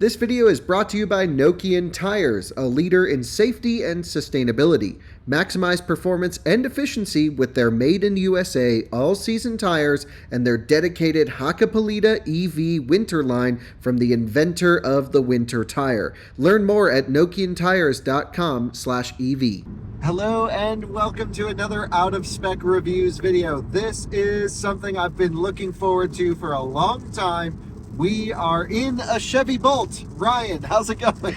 This video is brought to you by Nokian Tires, a leader in safety and sustainability. Maximize performance and efficiency with their made in USA all-season tires and their dedicated Hakkapeliitta EV winter line from the inventor of the winter tire. Learn more at nokiantires.com/EV. Hello and welcome to another Out of Spec Reviews video. This is something I've been looking forward to for a long time. We are in a Chevy Bolt. Ryan, how's it going?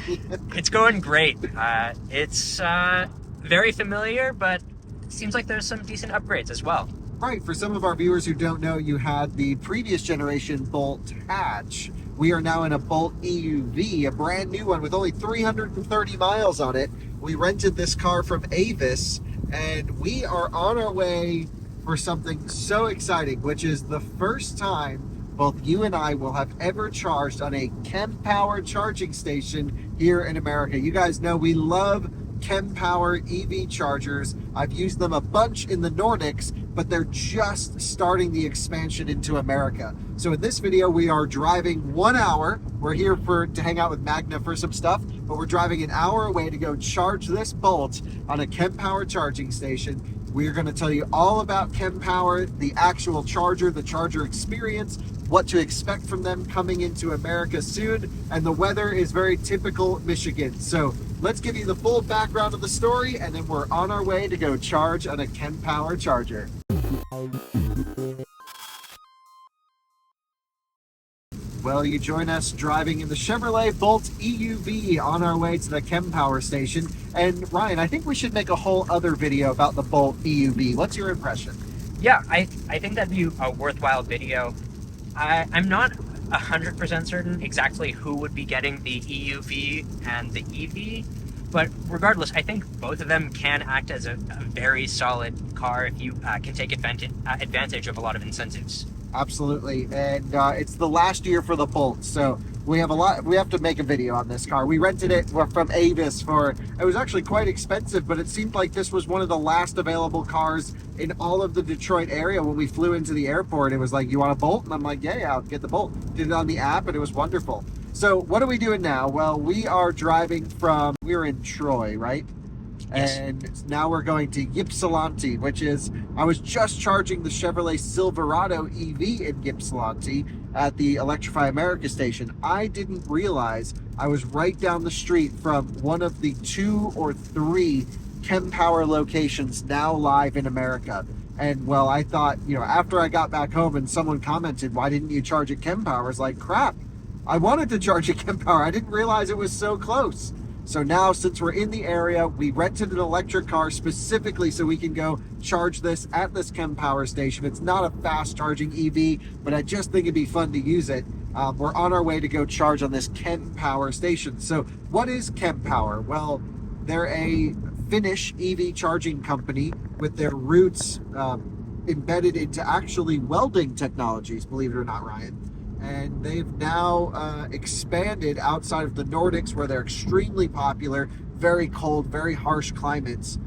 It's going great. It's very familiar, but it seems like there's some decent upgrades as well. Right, for some of our viewers who don't know, you had the previous generation Bolt hatch. We are now in a Bolt EUV, a brand new one with only 330 miles on it. We rented this car from Avis, and we are on our way for something so exciting, which is the first time both you and I will have ever charged on a Kempower charging station here in America. You guys know we love Kempower EV chargers. I've used them a bunch in the Nordics, but they're just starting the expansion into America. So in this video, we are driving 1 hour. We're here to hang out with Magna for some stuff, but we're driving an hour away to go charge this Bolt on a Kempower charging station. We are going to tell you all about Kempower, the actual charger, the charger experience, what to expect from them coming into America soon, and the weather is very typical Michigan. So let's give you the full background of the story, and then we're on our way to go charge on a Kempower charger. Well, you join us driving in the Chevrolet Bolt EUV on our way to the Kempower station. And Ryan, I think we should make a whole other video about the Bolt EUV. What's your impression? Yeah, I think that'd be a worthwhile video. I'm not 100% certain exactly who would be getting the EUV and the EV, but regardless, I think both of them can act as a very solid car if you can take advantage of a lot of incentives. Absolutely, and it's the last year for the Bolt, so we have to make a video on this car. We rented it from Avis it was actually quite expensive, but it seemed like this was one of the last available cars in all of the Detroit area. When we flew into the airport, it was like, you want a Bolt? And I'm like, yeah, I'll get the Bolt. Did it on the app, and it was wonderful. So what are we doing now? Well, we're in Troy, right? Yes. And now we're going to Ypsilanti, I was just charging the Chevrolet Silverado EV in Ypsilanti at the Electrify America station. I didn't realize I was right down the street from one of the 2 or 3 Kempower locations now live in America. And well, I thought, after I got back home and someone commented, why didn't you charge at Kempower? I was like, crap, I wanted to charge at Kempower. I didn't realize it was so close. So now, since we're in the area, we rented an electric car specifically so we can go charge this at this Kempower station. It's not a fast charging EV, but I just think it'd be fun to use it. We're on our way to go charge on this Kempower station. So what is Kempower? Well, they're a Finnish EV charging company with their roots embedded into actually welding technologies, believe it or not, Ryan. And they've now expanded outside of the Nordics, where they're extremely popular, very cold, very harsh climates.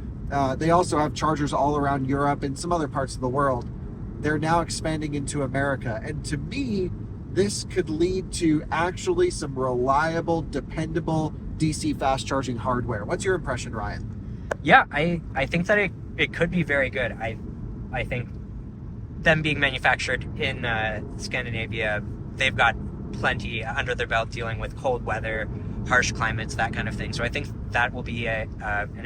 They also have chargers all around Europe and some other parts of the world. They're now expanding into America. And to me, this could lead to actually some reliable, dependable DC fast charging hardware. What's your impression, Ryan? Yeah, I think that it could be very good. I think them being manufactured in Scandinavia, they've got plenty under their belt dealing with cold weather, harsh climates, that kind of thing. So I think that will be an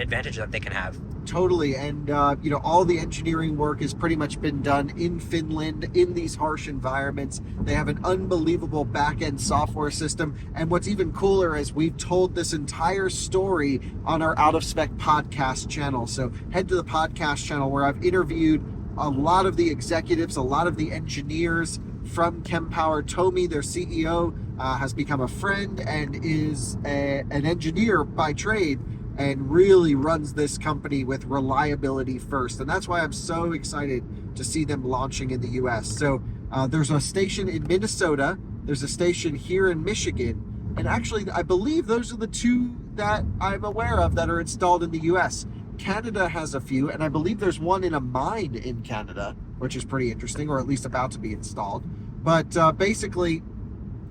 advantage that they can have. Totally. And, all the engineering work has pretty much been done in Finland in these harsh environments. They have an unbelievable back-end software system. And what's even cooler is we've told this entire story on our Out of Spec podcast channel. So head to the podcast channel where I've interviewed a lot of the executives, a lot of the engineers from Kempower. Tomi, their CEO, has become a friend and is an engineer by trade and really runs this company with reliability first. And that's why I'm so excited to see them launching in the US. So there's a station in Minnesota, there's a station here in Michigan, and actually I believe those are the 2 that I'm aware of that are installed in the US. Canada has a few, and I believe there's one in a mine in Canada, which is pretty interesting, or at least about to be installed. But basically,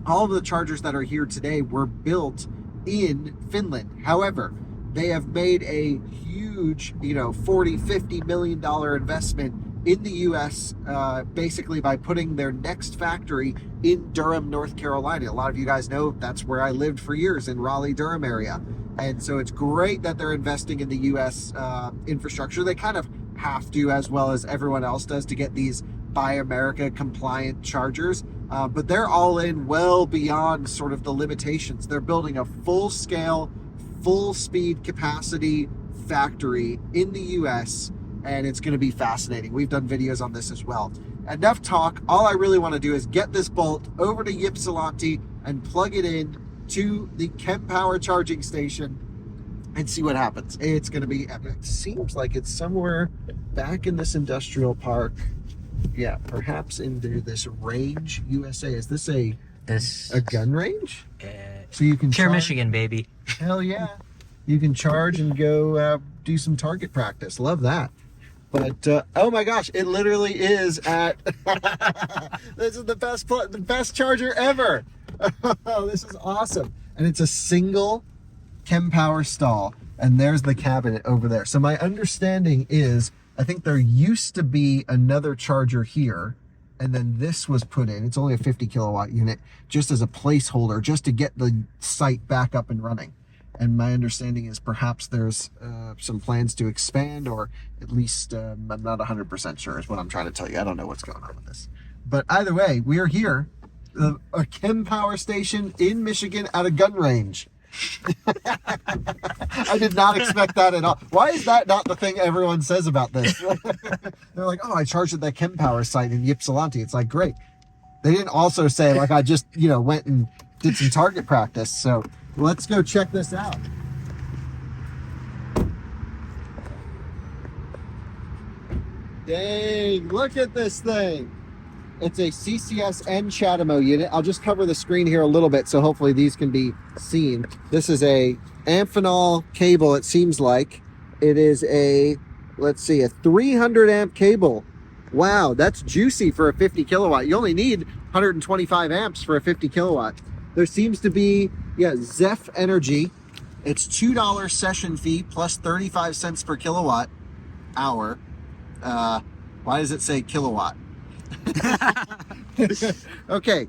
all of the chargers that are here today were built in Finland. However, they have made a huge, $40-50 million investment in the U.S. Basically by putting their next factory in Durham, North Carolina. A lot of you guys know that's where I lived for years, in Raleigh-Durham area. And so it's great that they're investing in the U.S. Infrastructure. They kind of have to, as well as everyone else does, to get these Buy America compliant chargers. But they're all in well beyond sort of the limitations. They're building a full-scale, full-speed capacity factory in the U.S., and it's going to be fascinating. We've done videos on this as well. Enough talk. All I really want to do is get this bolt over to Ypsilanti and plug it in to the Kempower charging station and see what happens. It's going to be epic. It seems like it's somewhere back in this industrial park. Yeah, perhaps into this Range USA. Is this a gun range? So you can Pure charge? Michigan, baby. Hell yeah. You can charge and go do some target practice. Love that. But oh my gosh, it literally is at this is the best charger ever. This is awesome. And it's a single Kempower stall, and there's the cabinet over there. So my understanding is, I think there used to be another charger here, and then this was put in. It's only a 50 kilowatt unit, just as a placeholder, just to get the site back up and running. And my understanding is perhaps there's some plans to expand, or at least I'm not 100% sure is what I'm trying to tell you. I don't know what's going on with this. But either way, we are here, a Kempower station in Michigan at a gun range. I did not expect that at all. Why is that not the thing everyone says about this? They're like, oh, I charged at that Kempower site in Ypsilanti. It's like, great. They didn't also say, like, I just, went and did some target practice. So let's go check this out. Dang, look at this thing. It's a CCS and CHAdeMO unit. I'll just cover the screen here a little bit, so hopefully these can be seen. This is a Amphenol cable, it seems like. It is a 300 amp cable. Wow, that's juicy for a 50 kilowatt. You only need 125 amps for a 50 kilowatt. There seems to be, Zeph Energy. It's $2 session fee plus 35 cents per kilowatt hour. Why does it say kilowatt? Okay,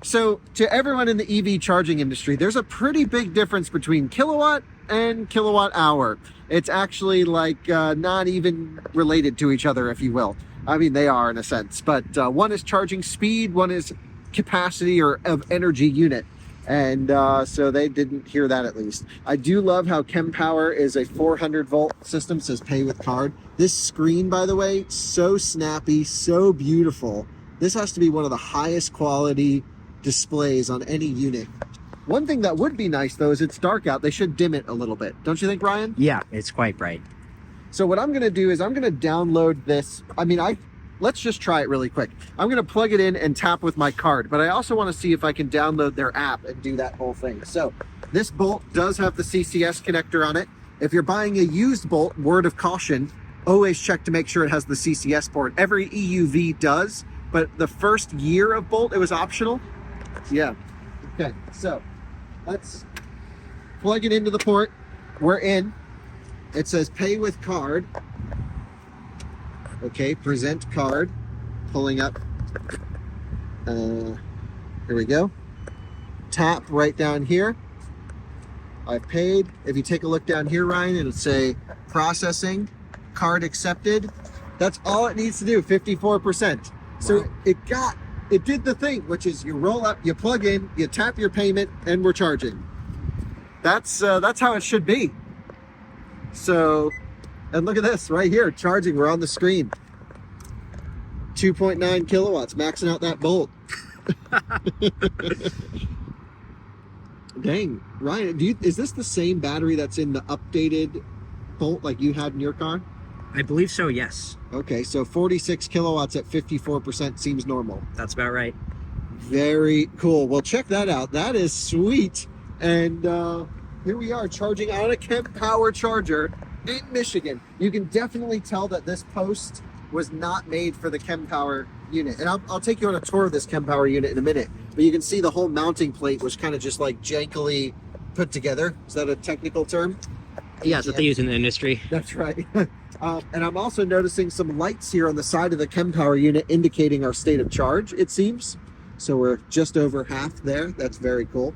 so to everyone in the EV charging industry, there's a pretty big difference between kilowatt and kilowatt hour. It's actually like not even related to each other, if you will. I mean, they are in a sense, but one is charging speed, one is capacity or of energy unit. And so they didn't hear that, at least. I do love how Kempower is a 400 volt system, says pay with card. This screen, by the way, so snappy, so beautiful. This has to be one of the highest quality displays on any unit. One thing that would be nice, though, is it's dark out. They should dim it a little bit. Don't you think, Ryan? Yeah, it's quite bright. So what I'm going to do is I'm going to download this. Let's just try it really quick. I'm going to plug it in and tap with my card, but I also want to see if I can download their app and do that whole thing. So this bolt does have the CCS connector on it. If you're buying a used bolt, word of caution, always check to make sure it has the CCS port. Every EUV does, but the first year of bolt, it was optional. Yeah. Okay, so let's plug it into the port. We're in. It says pay with card. Okay, present card, pulling up. Here we go. Tap right down here. I've paid. If you take a look down here, Ryan, it'll say processing, card accepted. That's all it needs to do, 54%. So Wow. it did the thing, which is you roll up, you plug in, you tap your payment, and we're charging. That's how it should be. So, and look at this right here, charging. We're on the screen. 2.9 kilowatts, maxing out that bolt. Dang, Ryan, is this the same battery that's in the updated bolt like you had in your car? I believe so, yes. Okay, so 46 kilowatts at 54% seems normal. That's about right. Very cool. Well, check that out. That is sweet. And here we are charging on a Kempower charger in Michigan. You can definitely tell that this post was not made for the Kempower unit. And I'll take you on a tour of this Kempower unit in a minute. But you can see the whole mounting plate was kind of just like jankily put together. Is that a technical term? Yeah, that's what they use in the industry. That's right. And I'm also noticing some lights here on the side of the Kempower unit indicating our state of charge, it seems. So we're just over half there. That's very cool.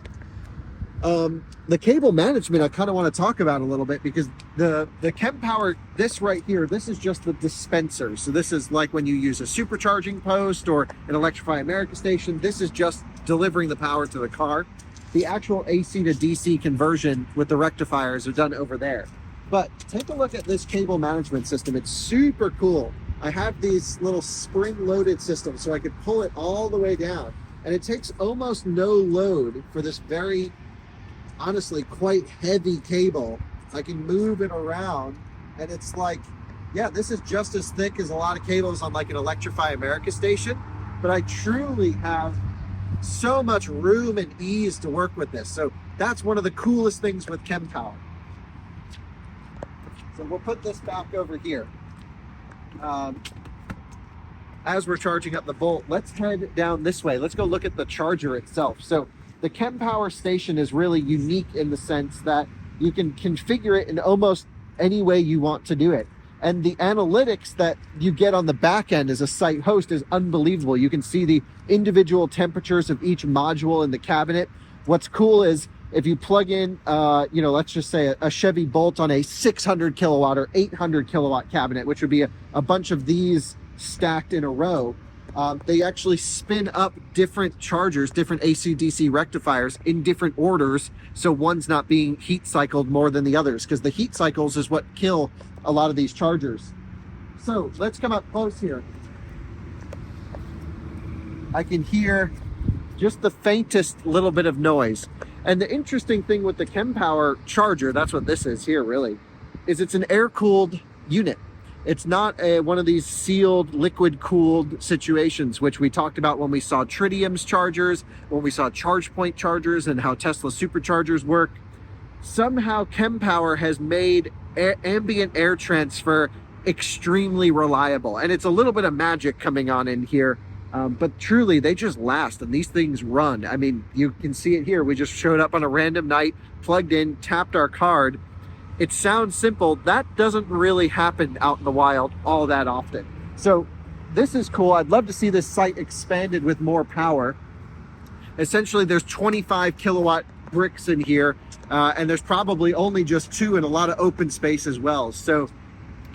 The cable management I kind of want to talk about a little bit, because the Kempower, this right here, this is just the dispenser. So this is like when you use a supercharging post or an Electrify America station. This is just delivering the power to the car. The actual AC to DC conversion with the rectifiers are done over there. But take a look at this cable management system. It's super cool. I have these little spring-loaded systems, so I could pull it all the way down. And it takes almost no load for this very, honestly, quite heavy cable. I can move it around, and it's like, yeah, this is just as thick as a lot of cables on like an Electrify America station. But I truly have so much room and ease to work with this. So that's one of the coolest things with Kempower. So we'll put this back over here. As we're charging up the Volt, let's head down this way. Let's go look at the charger itself. So the Kempower station is really unique in the sense that you can configure it in almost any way you want to do it. And the analytics that you get on the back end as a site host is unbelievable. You can see the individual temperatures of each module in the cabinet. What's cool is if you plug in, let's just say a Chevy Bolt on a 600 kilowatt or 800 kilowatt cabinet, which would be a bunch of these stacked in a row, they actually spin up different chargers, different AC/DC rectifiers in different orders. So one's not being heat cycled more than the others, because the heat cycles is what kill a lot of these chargers. So let's come up close here. I can hear just the faintest little bit of noise. And the interesting thing with the Kempower charger, that's what this is here really, is it's an air-cooled unit. It's not one of these sealed, liquid-cooled situations, which we talked about when we saw Tritium's chargers, when we saw ChargePoint chargers and how Tesla superchargers work. Somehow Kempower has made ambient air transfer extremely reliable. And it's a little bit of magic coming on in here. But truly, they just last, and these things run. I mean, you can see it here. We just showed up on a random night, plugged in, tapped our card. It sounds simple. That doesn't really happen out in the wild all that often. So this is cool. I'd love to see this site expanded with more power. Essentially, there's 25 kilowatt bricks in here, and there's probably only just 2 in a lot of open space as well. So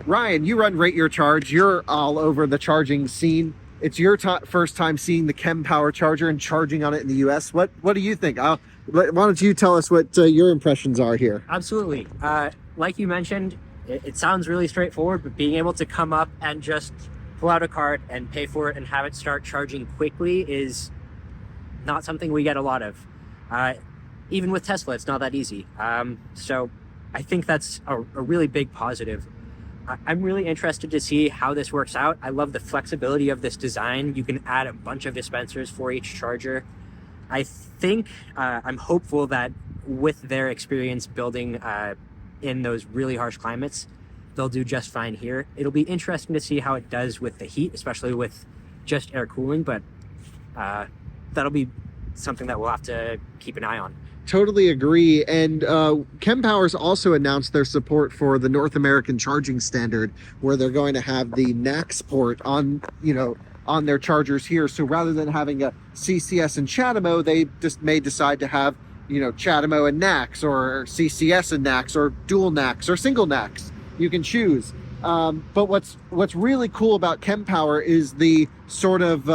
Ryan, you run Rate Your Charge. You're all over the charging scene. It's your first time seeing the Kempower charger and charging on it in the US. What do you think? Why don't you tell us what your impressions are here? Absolutely. Like you mentioned, it sounds really straightforward, but being able to come up and just pull out a card and pay for it and have it start charging quickly is not something we get a lot of. Even with Tesla, it's not that easy. So I think that's a really big positive. I'm really interested to see how this works out. I love the flexibility of this design. You can add a bunch of dispensers for each charger. I think I'm hopeful that with their experience building in those really harsh climates, they'll do just fine here. It'll be interesting to see how it does with the heat, especially with just air cooling, but that'll be something that we'll have to keep an eye on. Totally agree. And Kempower's also announced their support for the North American charging standard, where they're going to have the NACS port on their chargers here. So rather than having a CCS and CHAdeMO, they just may decide to have, CHAdeMO and NACS, or CCS and NACS, or dual NACS, or single NACS. You can choose. But what's really cool about Kempower is the sort of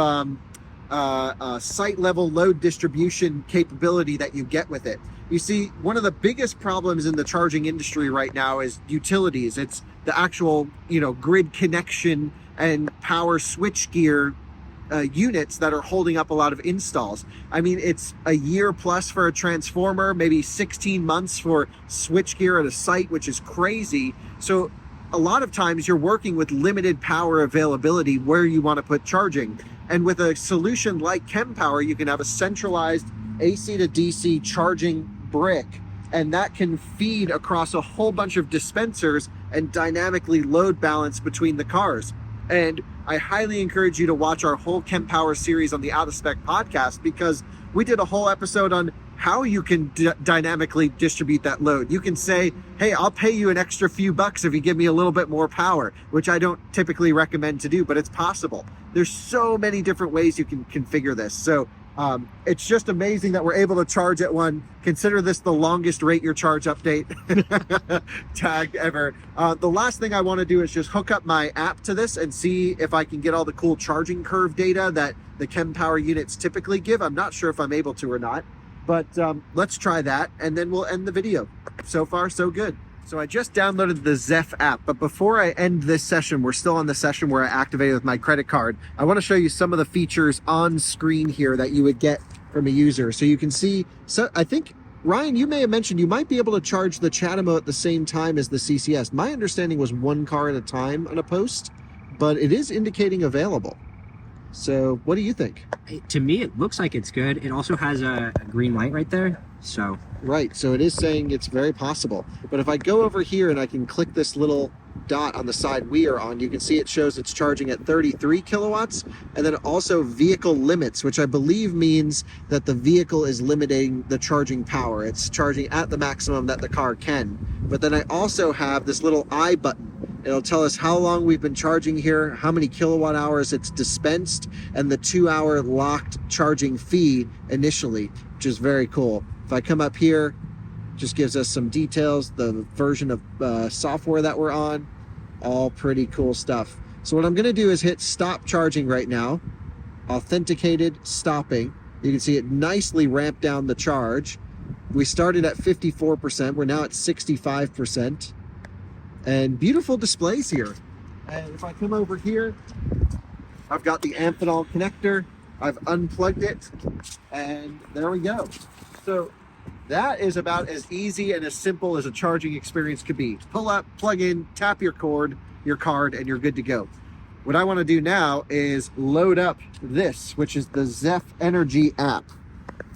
site level load distribution capability that you get with it. You see, one of the biggest problems in the charging industry right now is utilities. It's the actual, grid connection and power switchgear units that are holding up a lot of installs. I mean, it's a year plus for a transformer, maybe 16 months for switchgear at a site, which is crazy. So a lot of times you're working with limited power availability where you want to put charging. And with a solution like Kempower, you can have a centralized AC to DC charging brick, and that can feed across a whole bunch of dispensers and dynamically load balance between the cars. And I highly encourage you to watch our whole Kempower series on the Out of Spec podcast, because we did a whole episode on how you can dynamically distribute that load. You can say, hey, I'll pay you an extra few bucks if you give me a little bit more power, which I don't typically recommend to do, but it's possible. There's so many different ways you can configure this. So it's just amazing that we're able to charge at one. Consider this the longest rate your charge update tag ever. The last thing I want to do is just hook up my app to this and see if I can get all the cool charging curve data that the Kempower units typically give. I'm not sure if I'm able to or not, but let's try that and then we'll end the video. So far, so good. So I just downloaded the Zeph app, but before I end this session, we're still on the session where I activated with my credit card. I want to show you some of the features on screen here that you would get from a user. So you can see, so I think, Ryan, you may have mentioned you might be able to charge the Chatamo at the same time as the CCS. My understanding was one car at a time on a post, but it is indicating available. So what do you think? To me, it looks like it's good. It also has a green light right there. So right, so it is saying it's very possible. But if I go over here and I can click this little dot on the side we are on, you can see it shows it's charging at 33 kilowatts, and then also vehicle limits, which I believe means that the vehicle is limiting the charging power. It's charging at the maximum that the car can. But then I also have this little I button. It'll tell us how long we've been charging here, how many kilowatt hours it's dispensed, and the 2-hour locked charging fee initially, which is very cool. If I come up here, just gives us some details, the version of software that we're on, all pretty cool stuff. So what I'm gonna do is hit stop charging right now, authenticated stopping. You can see it nicely ramped down the charge. We started at 54%, we're now at 65%. And beautiful displays here. And if I come over here, I've got the Amphenol connector, I've unplugged it, and there we go. So that is about as easy and as simple as a charging experience could be. Pull up, plug in, tap your card, and you're good to go. What I want to do now is load up this, which is the Zeph Energy app.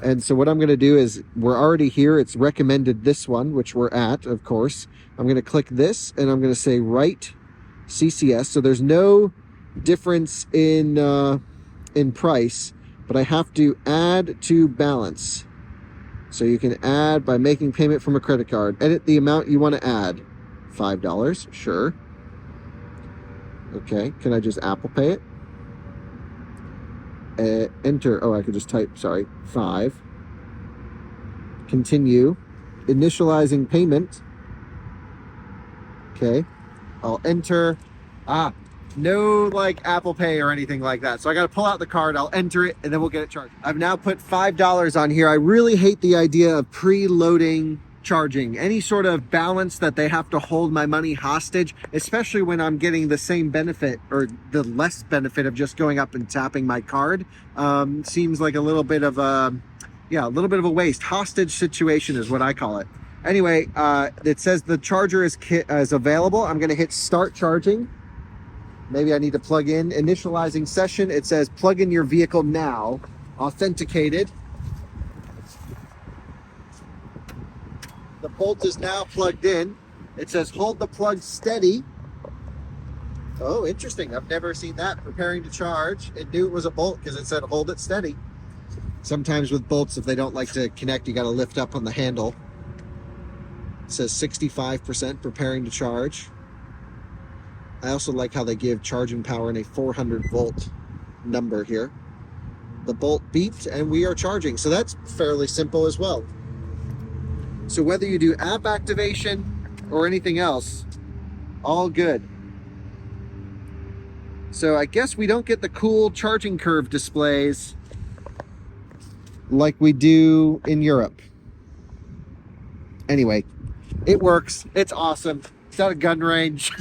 And so what I'm going to do is, we're already here. It's recommended this one, which we're at, of course. I'm going to click this and I'm going to say write CCS. So there's no difference in price, but I have to add to balance. So you can add by making payment from a credit card. Edit the amount you want to add. $5, sure. Okay, can I just Apple Pay it? Enter, oh, I could just type, sorry, 5. Continue. Initializing payment. Okay, I'll enter. No like Apple Pay or anything like that. So I got to pull out the card, I'll enter it, and then we'll get it charged. I've now put $5 on here. I really hate the idea of preloading charging. Any sort of balance that they have to hold my money hostage, especially when I'm getting the same benefit or the less benefit of just going up and tapping my card, seems like a little bit of a waste. Hostage situation is what I call it. Anyway, it says the charger is available. I'm going to hit start charging. Maybe I need to plug in. Initializing session. It says plug in your vehicle now. Authenticated. The bolt is now plugged in. It says hold the plug steady. Oh, interesting. I've never seen that. Preparing to charge. It knew it was a bolt because it said hold it steady. Sometimes with bolts, if they don't like to connect, you got to lift up on the handle. It says 65% preparing to charge. I also like how they give charging power in a 400 volt number here. The bolt beeped and we are charging. So that's fairly simple as well. So whether you do app activation or anything else, all good. So I guess we don't get the cool charging curve displays like we do in Europe. Anyway, it works. It's awesome. It's at a gun range.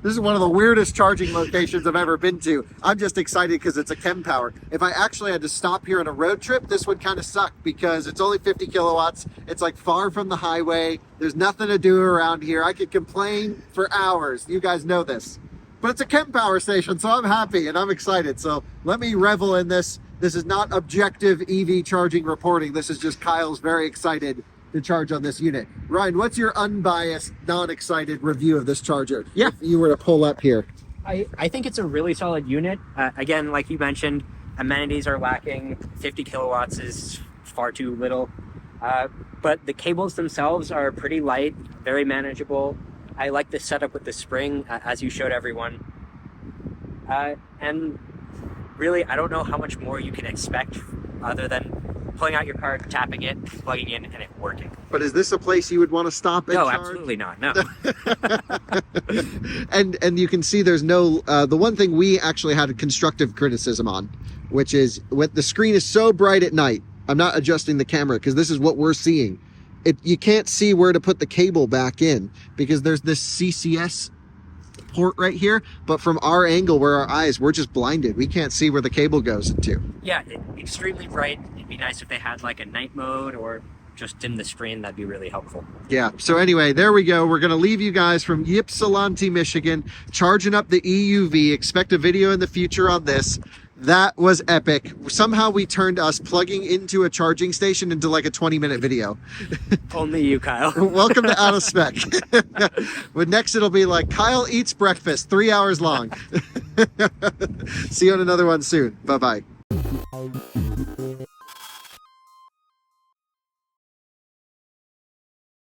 This is one of the weirdest charging locations I've ever been to. I'm just excited because it's a Kempower. If I actually had to stop here on a road trip, this would kind of suck because it's only 50 kilowatts. It's like far from the highway. There's nothing to do around here. I could complain for hours. You guys know this. But it's a Kempower station, so I'm happy and I'm excited. So let me revel in this. This is not objective EV charging reporting. This is just Kyle's very excited to charge on this unit. Ryan, what's your unbiased, non-excited review of this charger? Yeah. If you were to pull up here. I think it's a really solid unit. Again, like you mentioned, amenities are lacking. 50 kilowatts is far too little. But the cables themselves are pretty light, very manageable. I like the setup with the spring, as you showed everyone. And really, I don't know how much more you can expect other than pulling out your card, tapping it, plugging in, and it working. But is this a place you would want to stop and No, charge? absolutely not. No. And you can see there's no the one thing we actually had a constructive criticism on, which is when the screen is so bright at night. I'm not adjusting the camera because this is what we're seeing. You can't see where to put the cable back in because there's this CCS port right here, but from our angle where our eyes, we're just blinded. We can't see where the cable goes into. Yeah, extremely bright. It'd be nice if they had like a night mode or just dim the screen. That'd be really helpful. Yeah, so anyway, there we go. We're going to leave you guys from Ypsilanti, Michigan, charging up the EUV. Expect a video in the future on this. That was epic. Somehow we turned us plugging into a charging station into like a 20-minute video. Only you, Kyle. Welcome to Out of Spec. But next it'll be like Kyle eats breakfast, 3 hours long. See you on another one soon. Bye-bye.